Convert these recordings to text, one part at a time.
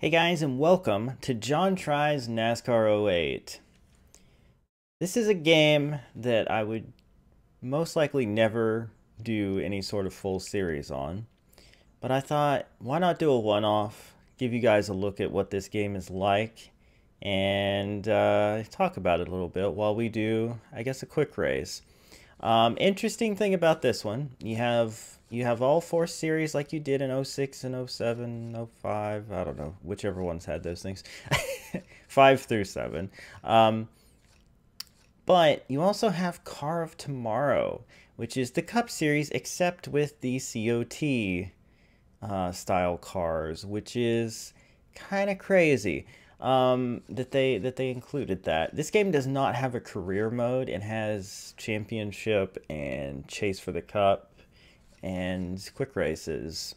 Hey guys, and welcome to Jon Tries NASCAR '08. This is a game that I would most likely never do any sort of full series on, but I thought, why not do a one-off, give you guys a look at what this game is like, and talk about it a little bit while we do, I guess, a quick race. Interesting thing about this one, you have all four series like you did in '06 and '07, '05. I don't know, whichever ones had those things. 5 through 7. But you also have Car of Tomorrow, which is the Cup Series except with the COT style cars, which is kind of crazy that they included that. This game does not have a career mode. It has championship and chase for the cup and quick races.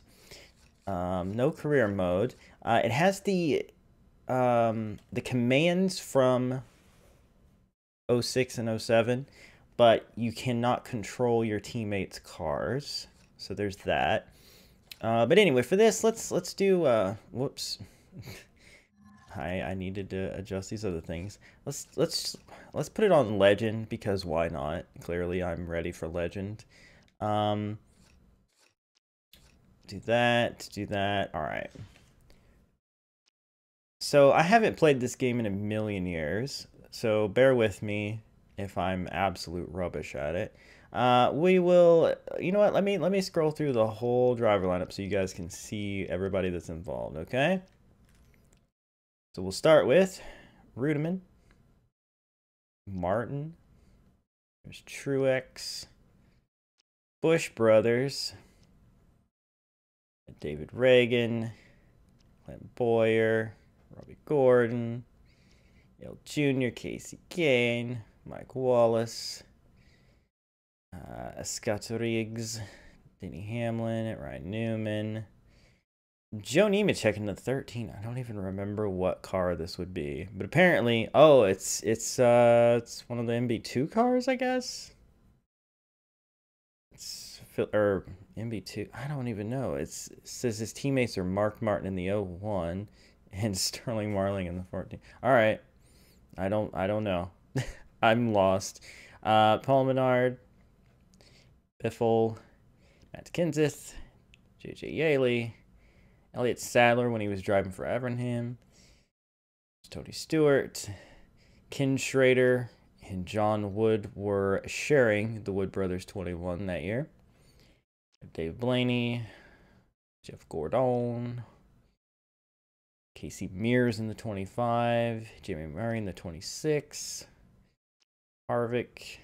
No career mode. It has the commands from '06 and '07, but you cannot control your teammates' cars. So there's that. But anyway, for this, let's do. Whoops. I needed to adjust these other things. Let's put it on Legend because why not? Clearly, I'm ready for Legend. Do that. Do that. All right. So I haven't played this game in a million years, so bear with me if I'm absolute rubbish at it. We will, you know what? Let me scroll through the whole driver lineup so you guys can see everybody that's involved. Okay. So we'll start with Rudiman, Martin, there's Truex, Bush Brothers, David Reagan, Clint Boyer, Robbie Gordon, Dale Jr., Casey Kane, Mike Wallace, Scott Riggs, Denny Hamlin, Ryan Newman, Joe Nemechek in the 13. I don't even remember what car this would be, but apparently, oh, it's one of the MB2 cars, I guess. Or MB2. I don't even know. It says his teammates are Mark Martin in the 01 and Sterling Marling in the 14. All right, I don't know. I'm lost. Paul Menard, Biffle, Matt Kenseth, JJ Yaley, Elliott Sadler when he was driving for Evernham, Tony Stewart, Ken Schrader, and John Wood were sharing the Wood Brothers 21 that year. Dave Blaney, Jeff Gordon, Casey Mears in the 25, Jamie Murray in the 26, Harvick,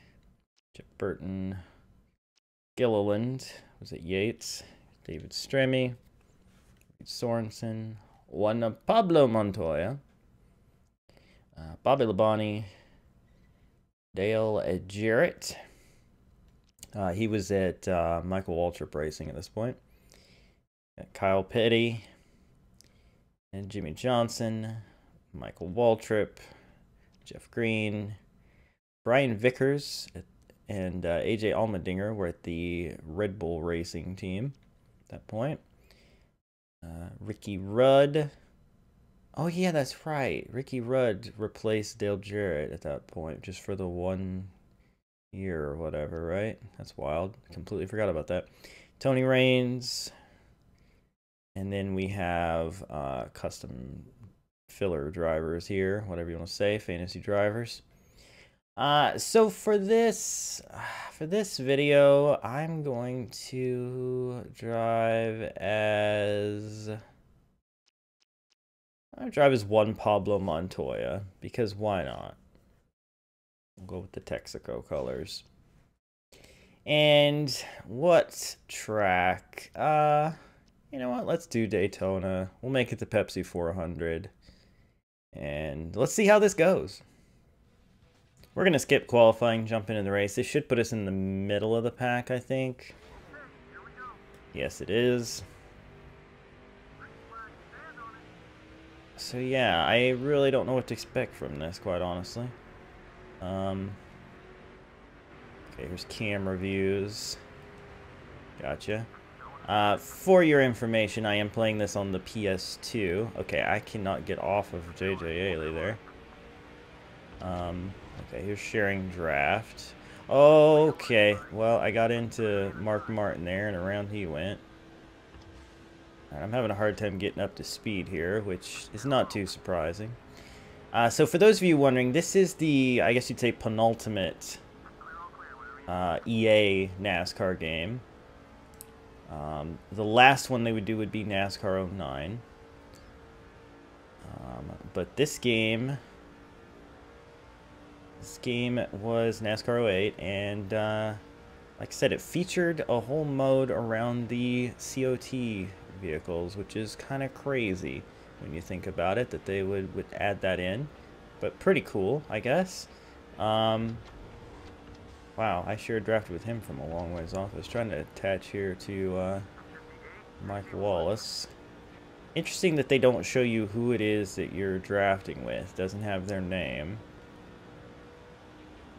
Jeff Burton, Gilliland, was it Yates, David Stremme, Sorensen, Juan Pablo Montoya, Bobby Labonte, Dale Jarrett. He was at Michael Waltrip Racing at this point. Kyle Petty and Jimmy Johnson, Michael Waltrip, Jeff Green, Brian Vickers, and AJ Allmendinger were at the Red Bull Racing team at that point. Ricky Rudd. Oh, yeah, that's right. Ricky Rudd replaced Dale Jarrett at that point just for the 1 year or whatever, right? That's wild. Completely forgot about that. Tony Raines. And then we have custom filler drivers here, whatever you want to say, fantasy drivers. So for this video, I'm going to drive as Juan Pablo Montoya because why not? We'll go with the Texaco colors. And what track? You know what? Let's do Daytona. We'll make it the Pepsi 400. And let's see how this goes. We're going to skip qualifying, jump into the race. This should put us in the middle of the pack, I think. Yes, it is. So yeah, I really don't know what to expect from this, quite honestly. Okay, here's camera views. Gotcha. For your information, I am playing this on the PS2. Okay, I cannot get off of JJ Ailey there. Okay, here's sharing draft. Okay, well, I got into Mark Martin there, and around he went. I'm having a hard time getting up to speed here, which is not too surprising. So for those of you wondering, this is the, I guess you'd say, penultimate EA NASCAR game. The last one they would do would be NASCAR 09. But this game was NASCAR 08, and like I said, it featured a whole mode around the COT vehicles, which is kind of crazy when you think about it, that they would add that in. But pretty cool, I guess. Wow, I shared drafted with him from a long ways off. I was trying to attach here to Mike Wallace. Interesting that they don't show you who it is that you're drafting with. Doesn't have their name.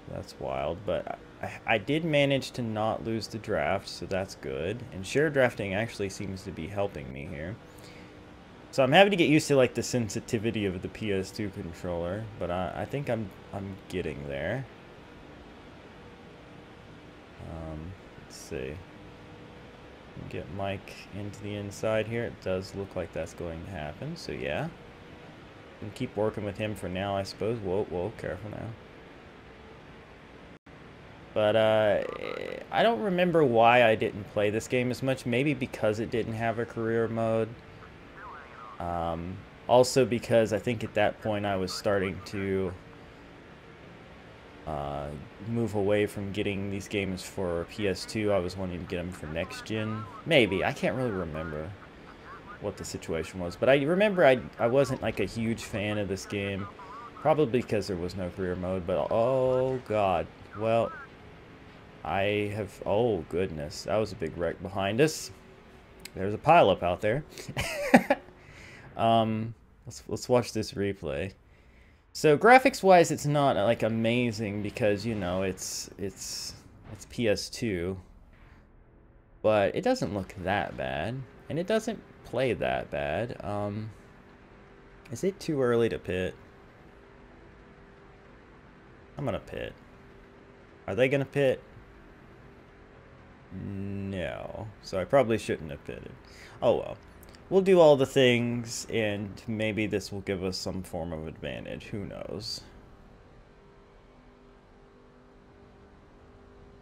That's wild, but I did manage to not lose the draft, so that's good. And shared drafting actually seems to be helping me here. So I'm having to get used to like the sensitivity of the PS2 controller, but I think I'm getting there. Let's see. Get Mike into the inside here. It does look like that's going to happen, so yeah. And keep working with him for now, I suppose. Whoa, careful now. But I don't remember why I didn't play this game as much. Maybe because it didn't have a career mode. Also because I think at that point I was starting to move away from getting these games for PS2. I was wanting to get them for next gen. Maybe. I can't really remember what the situation was. But I remember I wasn't like a huge fan of this game. Probably because there was no career mode. But oh god. Well, I have... Oh goodness. That was a big wreck behind us. There's a pileup out there. Let's watch this replay. So graphics-wise, it's not like amazing because you know it's PS2, but it doesn't look that bad, and it doesn't play that bad. Is it too early to pit? I'm gonna pit. Are they gonna pit? No. So I probably shouldn't have pitted. Oh well. We'll do all the things, and maybe this will give us some form of advantage. Who knows?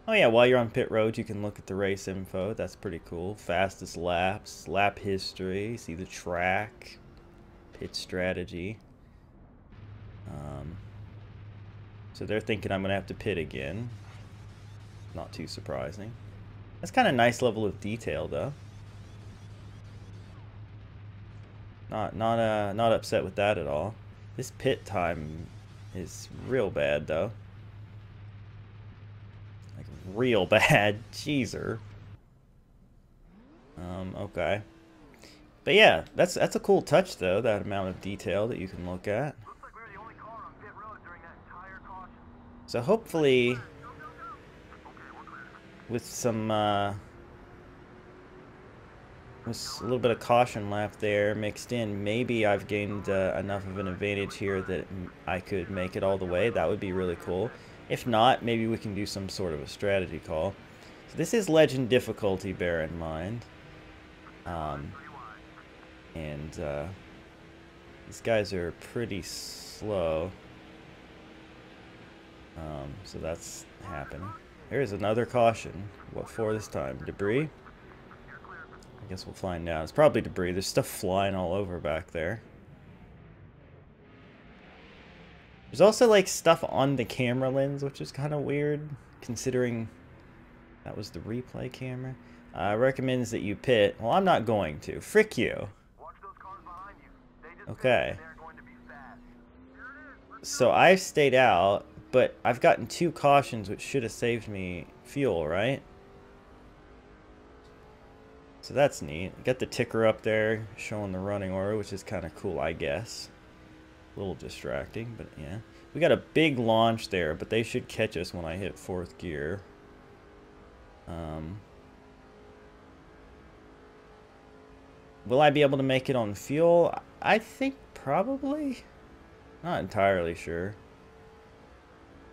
Oh yeah, while you're on pit road, you can look at the race info. That's pretty cool. Fastest laps, lap history, see the track, pit strategy. So they're thinking I'm going to have to pit again. Not too surprising. That's kind of a nice level of detail, though. Not upset with that at all. This pit time is real bad though. Like real bad. Jeezer. Okay. But yeah, that's a cool touch though, that amount of detail that you can look at. Looks like we're the only car on pit road during that entire caution. So hopefully with some with a little bit of caution lap there mixed in, maybe I've gained enough of an advantage here that I could make it all the way. That would be really cool. If not, maybe we can do some sort of a strategy call. So this is legend difficulty, bear in mind. These guys are pretty slow. So that's happening. Here's another caution. What for this time? Debris? I guess we'll find out. It's probably debris. There's stuff flying all over back there. There's also like stuff on the camera lens, which is kind of weird, considering that was the replay camera. Recommends that you pit. Well, I'm not going to. Frick you. Okay. So I've stayed out, but I've gotten 2 cautions, which should have saved me fuel, right? So that's neat. Got the ticker up there showing the running order, which is kind of cool, I guess. A little distracting, but yeah. We got a big launch there, but they should catch us when I hit 4th gear. Will I be able to make it on fuel? I think probably. Not entirely sure.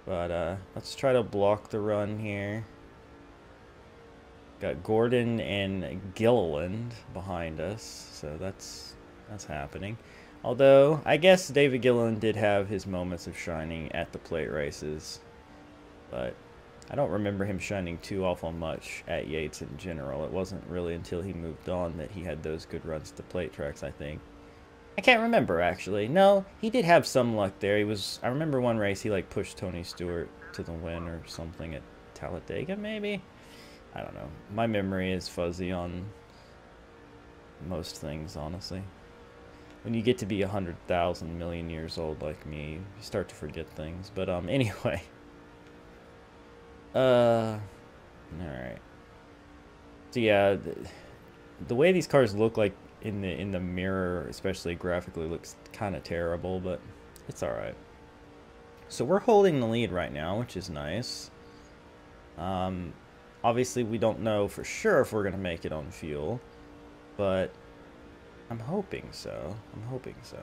But let's try to block the run here. Got Gordon and Gilliland behind us, so that's happening. Although, I guess David Gilliland did have his moments of shining at the plate races. But I don't remember him shining too awful much at Yates in general. It wasn't really until he moved on that he had those good runs to plate tracks, I think. I can't remember, actually. No, he did have some luck there. I remember one race he, like, pushed Tony Stewart to the win or something at Talladega, maybe? I don't know. My memory is fuzzy on most things, honestly. When you get to be 100,000 million years old like me, you start to forget things. But, anyway. Alright. So, yeah, the way these cars look like in the mirror, especially graphically, looks kind of terrible, but it's alright. So we're holding the lead right now, which is nice. Obviously, we don't know for sure if we're going to make it on fuel, but I'm hoping so. I'm hoping so.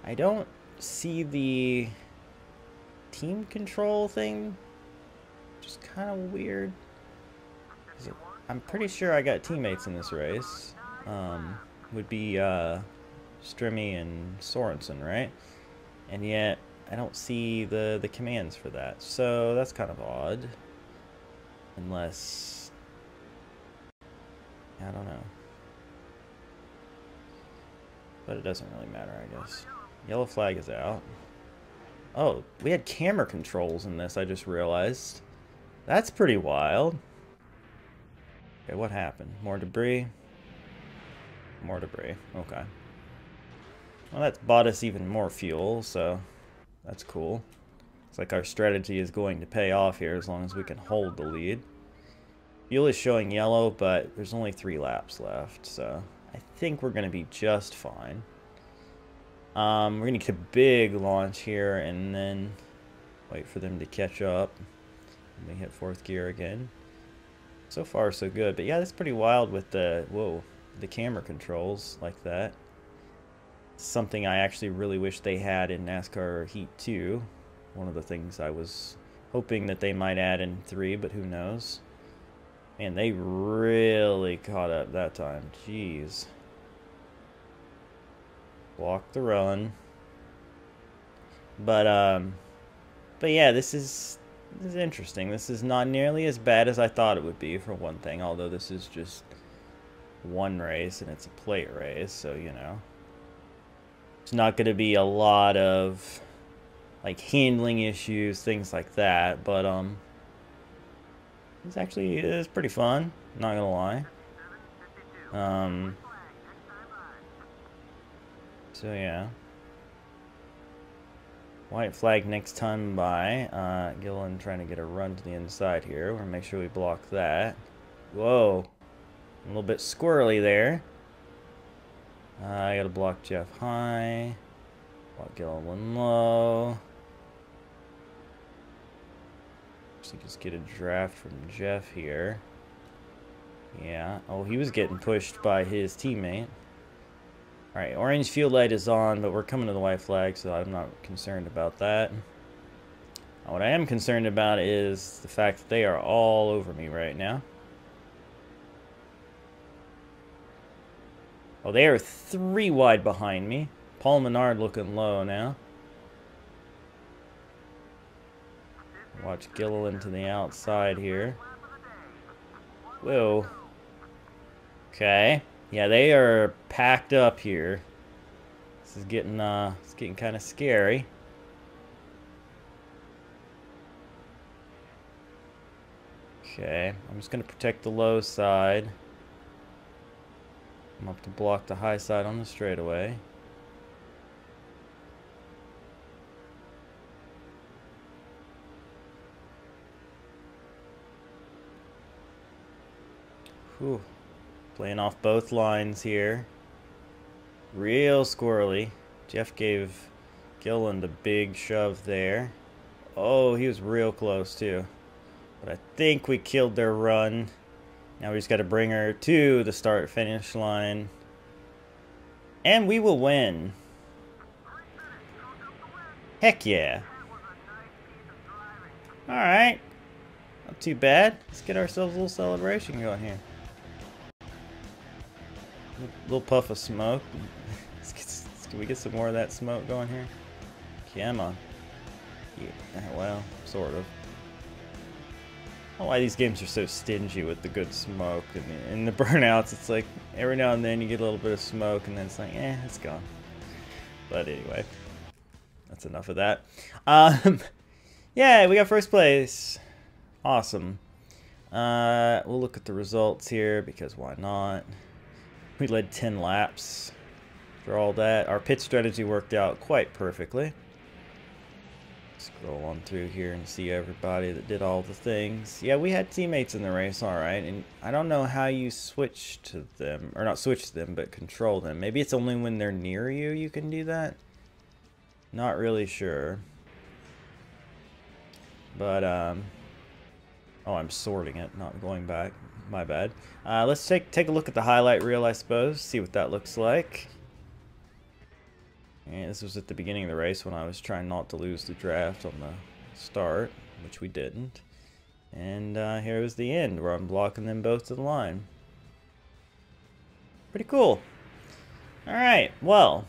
I don't see the team control thing. Just kind of weird. I'm pretty sure I got teammates in this race. Would be Strimmy and Sorensen, right? And yet I don't see the commands for that. So that's kind of odd. Unless, I don't know. But it doesn't really matter, I guess. Yellow flag is out. Oh, we had camera controls in this, I just realized. That's pretty wild. Okay, what happened? More debris? More debris. Okay. Well, that's bought us even more fuel, so that's cool. It's like our strategy is going to pay off here as long as we can hold the lead. Fuel is showing yellow, but there's only 3 laps left, so I think we're going to be just fine. We're going to get a big launch here and then wait for them to catch up. And we hit 4th gear again. So far, so good. But yeah, that's pretty wild with the, the camera controls like that. Something I actually really wish they had in NASCAR Heat 2. One of the things I was hoping that they might add in 3, but who knows. Man, they really caught up that time. Jeez. Block the run. But yeah, this is interesting. This is not nearly as bad as I thought it would be, for one thing, although this is just one race and it's a plate race, so you know. It's not going to be a lot of like handling issues, things like that, but it's pretty fun, not gonna lie. So yeah. White flag next time by. Gillen trying to get a run to the inside here. We're gonna make sure we block that. Whoa. A little bit squirrely there. I gotta block Jeff high. Block Gillen low. So just get a draft from Jeff here. Yeah. Oh, he was getting pushed by his teammate. Alright, orange field light is on, but we're coming to the white flag, so I'm not concerned about that. What I am concerned about is the fact that they are all over me right now. Oh, they are 3 wide behind me. Paul Menard looking low now. Watch Gilliland to the outside here. Whoa. Okay. Yeah, they are packed up here. This is getting it's getting kind of scary. Okay, I'm just gonna protect the low side. I'm up to block the high side on the straightaway. Whew. Playing off both lines here. Real squirrely. Jeff gave Gilliland a big shove there. Oh, he was real close too. But I think we killed their run. Now we just got to bring her to the start-finish line. And we will win. Heck yeah. Alright. Not too bad. Let's get ourselves a little celebration going here. Little puff of smoke. Can we get some more of that smoke going here? Come on. Yeah, well, sort of. I don't know why these games are so stingy with the good smoke. And the burnouts, it's like every now and then you get a little bit of smoke and then it's like, it's gone. But anyway, that's enough of that. Yeah, we got first place. Awesome. We'll look at the results here because why not? We led 10 laps for all that. Our pit strategy worked out quite perfectly. Scroll on through here and see everybody that did all the things. Yeah, we had teammates in the race, alright. And I don't know how you switch to them. Or not switch to them, but control them. Maybe it's only when they're near you you can do that. Not really sure. But, oh, I'm sorting it, not going back. My bad. Let's take a look at the highlight reel, I suppose. See what that looks like. And this was at the beginning of the race when I was trying not to lose the draft on the start, which we didn't. And here was the end, where I'm blocking them both to the line. Pretty cool. Alright, well.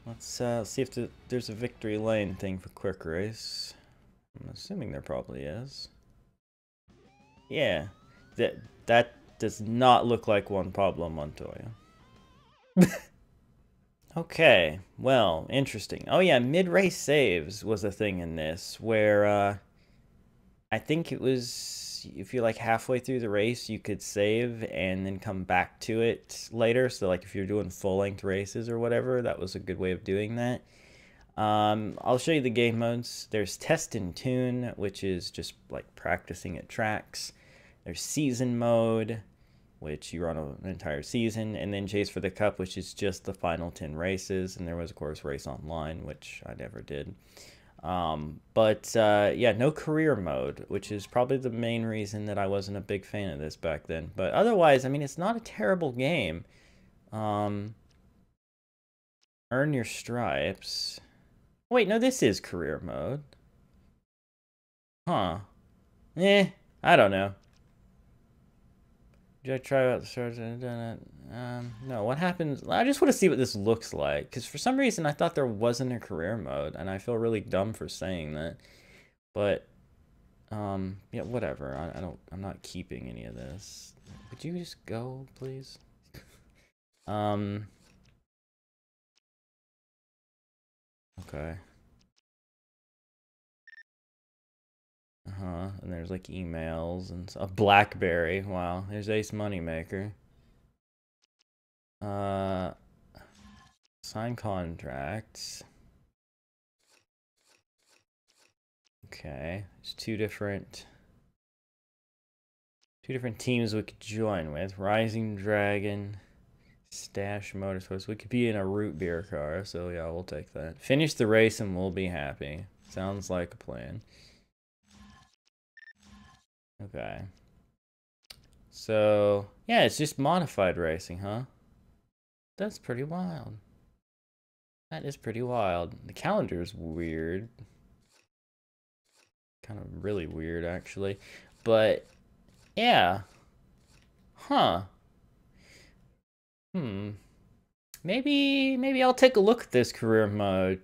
Let's see if there's a victory lane thing for quick race. I'm assuming there probably is. Yeah, that does not look like Juan Pablo Montoya. Okay, well, interesting. Oh yeah, mid-race saves was a thing in this, where I think it was, if you're like halfway through the race, you could save and then come back to it later. So like if you're doing full-length races or whatever, that was a good way of doing that. I'll show you the game modes. There's Test and Tune, which is just like practicing at tracks. There's Season Mode, which you run an entire season, and then Chase for the Cup, which is just the final 10 races, and there was, of course, Race Online, which I never did. Yeah, no career mode, which is probably the main reason that I wasn't a big fan of this back then. But otherwise, I mean, it's not a terrible game. Earn your stripes. Wait, no, this is career mode. Huh. I don't know. Did I try out the stars and done it? No, what happens? I just want to see what this looks like, because for some reason I thought there wasn't a career mode, and I feel really dumb for saying that. But, yeah, whatever. I'm not keeping any of this. Would you just go, please? Okay. And there's like emails and a BlackBerry. Wow, there's Ace Moneymaker. Sign contracts. Okay, there's two different teams we could join with. Rising Dragon, Stash Motorsports. We could be in a root beer car, so yeah, we'll take that. Finish the race and we'll be happy. Sounds like a plan. Okay. So, yeah, it's just modified racing, huh? That's pretty wild. That is pretty wild. The calendar is weird. Kind of really weird, actually. But, yeah. Huh. Maybe I'll take a look at this career mode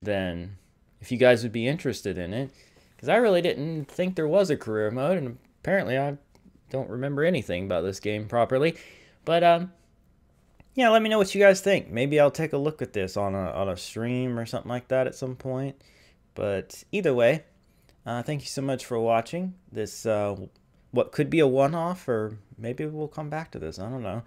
then, if you guys would be interested in it. Because I really didn't think there was a career mode, and apparently I don't remember anything about this game properly. But, yeah, let me know what you guys think. Maybe I'll take a look at this on a stream or something like that at some point. But either way, thank you so much for watching this, what could be a one-off, or maybe we'll come back to this. I don't know.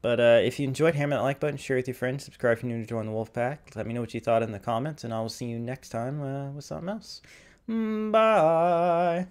But if you enjoyed, hammer that like button, share with your friends, subscribe if you're new to join the Wolfpack. Let me know what you thought in the comments, and I will see you next time with something else. Bye!